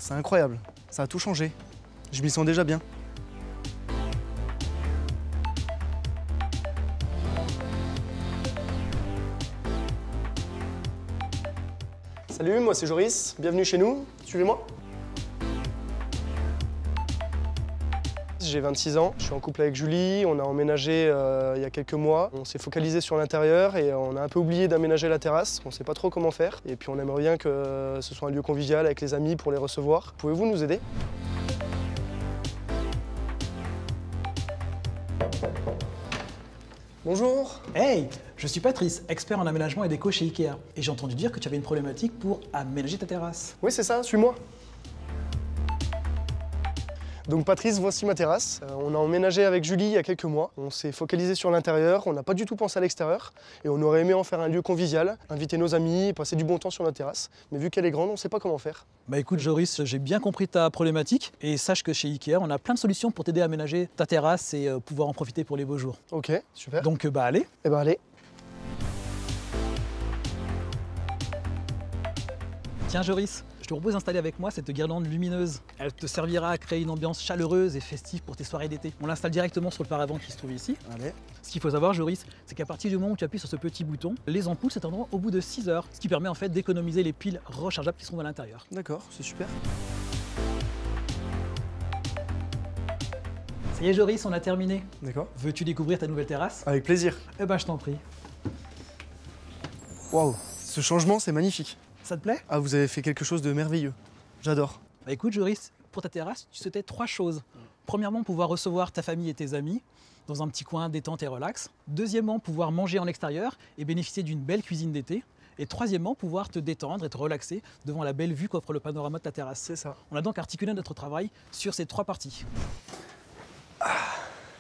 c'est incroyable. Ça a tout changé. Je m'y sens déjà bien. Salut, moi c'est Joris. Bienvenue chez nous. Suivez-moi. J'ai 26 ans, je suis en couple avec Julie, on a emménagé il y a quelques mois. On s'est focalisé sur l'intérieur et on a un peu oublié d'aménager la terrasse. On ne sait pas trop comment faire et puis on aimerait bien que ce soit un lieu convivial avec les amis pour les recevoir. Pouvez-vous nous aider? Bonjour. Hey, je suis Patrice, expert en aménagement et déco chez Ikea. Et j'ai entendu dire que tu avais une problématique pour aménager ta terrasse. Oui, c'est ça, suis-moi. Donc Patrice, voici ma terrasse. On a emménagé avec Julie il y a quelques mois. On s'est focalisé sur l'intérieur, on n'a pas du tout pensé à l'extérieur. Et on aurait aimé en faire un lieu convivial, inviter nos amis, passer du bon temps sur la terrasse. Mais vu qu'elle est grande, on ne sait pas comment faire. Bah écoute Joris, j'ai bien compris ta problématique. Et sache que chez Ikea, on a plein de solutions pour t'aider à aménager ta terrasse et pouvoir en profiter pour les beaux jours. Ok, super. Donc bah allez. Eh ben allez. Tiens Joris, je te propose d'installer avec moi cette guirlande lumineuse. Elle te servira à créer une ambiance chaleureuse et festive pour tes soirées d'été. On l'installe directement sur le paravent qui se trouve ici. Allez. Ce qu'il faut savoir Joris, c'est qu'à partir du moment où tu appuies sur ce petit bouton, les ampoules s'éteindront au bout de 6 heures, ce qui permet en fait d'économiser les piles rechargeables qui sont à l'intérieur. D'accord, c'est super. Ça y est Joris, on a terminé. D'accord. Veux-tu découvrir ta nouvelle terrasse? Avec plaisir. Eh ben je t'en prie. Waouh, ce changement, c'est magnifique. Ça te plaît? Ah, vous avez fait quelque chose de merveilleux. J'adore. Bah écoute Joris, pour ta terrasse, tu souhaitais 3 choses. Premièrement, pouvoir recevoir ta famille et tes amis dans un petit coin détente et relax. Deuxièmement, pouvoir manger en extérieur et bénéficier d'une belle cuisine d'été. Et troisièmement, pouvoir te détendre et te relaxer devant la belle vue qu'offre le panorama de ta terrasse. C'est ça. On a donc articulé notre travail sur ces 3 parties.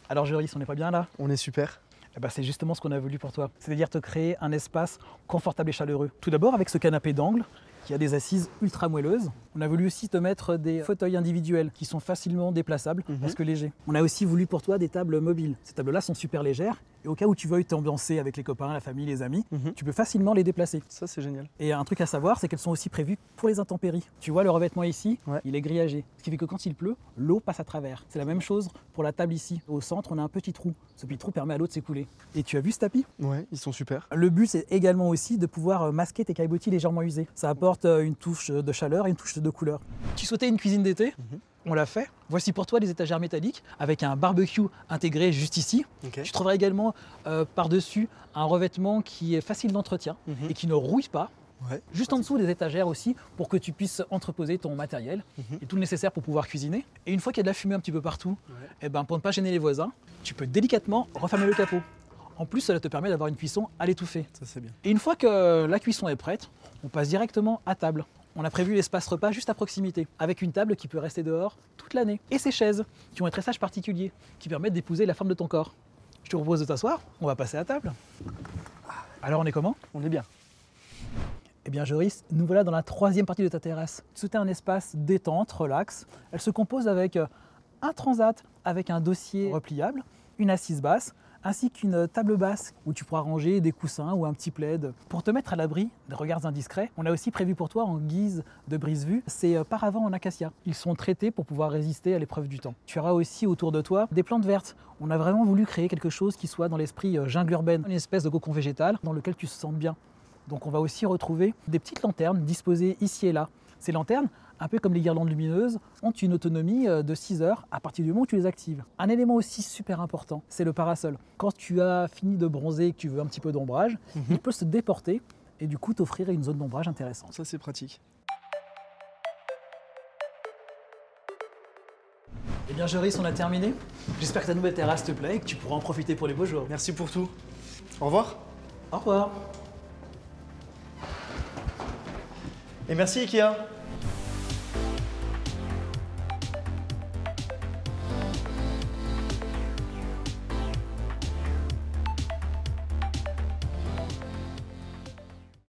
Alors Joris, on n'est pas bien là? On est super. Eh ben, c'est justement ce qu'on a voulu pour toi, c'est-à-dire te créer un espace confortable et chaleureux. Tout d'abord avec ce canapé d'angle qui a des assises ultra moelleuses. On a voulu aussi te mettre des fauteuils individuels qui sont facilement déplaçables parce que légers. On a aussi voulu pour toi des tables mobiles. Ces tables-là sont super légères et au cas où tu veuilles t'ambiancer avec les copains, la famille, les amis, tu peux facilement les déplacer. Ça, c'est génial. Et un truc à savoir, c'est qu'elles sont aussi prévues pour les intempéries. Tu vois le revêtement ici, il est grillagé, ce qui fait que quand il pleut, l'eau passe à travers. C'est la même chose pour la table ici. Au centre, on a un petit trou. Ce petit trou permet à l'eau de s'écouler. Et tu as vu ce tapis? Ouais, ils sont super. Le but, c'est également aussi de pouvoir masquer tes caillebotis légèrement usés. Ça apporte une touche de chaleur et une touche de couleur. Tu souhaitais une cuisine d'été? On l'a fait. Voici pour toi les étagères métalliques avec un barbecue intégré juste ici. Ok. Tu trouveras également par-dessus un revêtement qui est facile d'entretien et qui ne rouille pas. Ouais. Juste en dessous des étagères aussi pour que tu puisses entreposer ton matériel et tout le nécessaire pour pouvoir cuisiner. Et une fois qu'il y a de la fumée un petit peu partout, eh ben, pour ne pas gêner les voisins, tu peux délicatement refermer le capot. En plus, cela te permet d'avoir une cuisson à l'étouffer. Ça, c'est bien. Et une fois que la cuisson est prête, on passe directement à table. On a prévu l'espace repas juste à proximité, avec une table qui peut rester dehors toute l'année. Et ces chaises, qui ont un tressage particulier, qui permettent d'épouser la forme de ton corps. Je te propose de t'asseoir, on va passer à table. Alors on est comment? On est bien. Eh bien Joris, nous voilà dans la 3e partie de ta terrasse. Tu souhaitais un espace détente, relax. Elle se compose avec un transat avec un dossier repliable, une assise basse, ainsi qu'une table basse où tu pourras ranger des coussins ou un petit plaid. Pour te mettre à l'abri des regards indiscrets, on a aussi prévu pour toi en guise de brise-vue ces paravents en acacia. Ils sont traités pour pouvoir résister à l'épreuve du temps. Tu auras aussi autour de toi des plantes vertes. On a vraiment voulu créer quelque chose qui soit dans l'esprit jungle urbaine, une espèce de cocon végétal dans lequel tu te sens bien. Donc on va aussi retrouver des petites lanternes disposées ici et là. Ces lanternes, un peu comme les guirlandes lumineuses, ont une autonomie de 6 heures à partir du moment où tu les actives. Un élément aussi super important, c'est le parasol. Quand tu as fini de bronzer et que tu veux un petit peu d'ombrage, il peut se déporter et du coup t'offrir une zone d'ombrage intéressante. Ça, c'est pratique. Eh bien Joris, on a terminé. J'espère que ta nouvelle terrasse te plaît et que tu pourras en profiter pour les beaux jours. Merci pour tout. Au revoir. Au revoir. Et merci Ikea.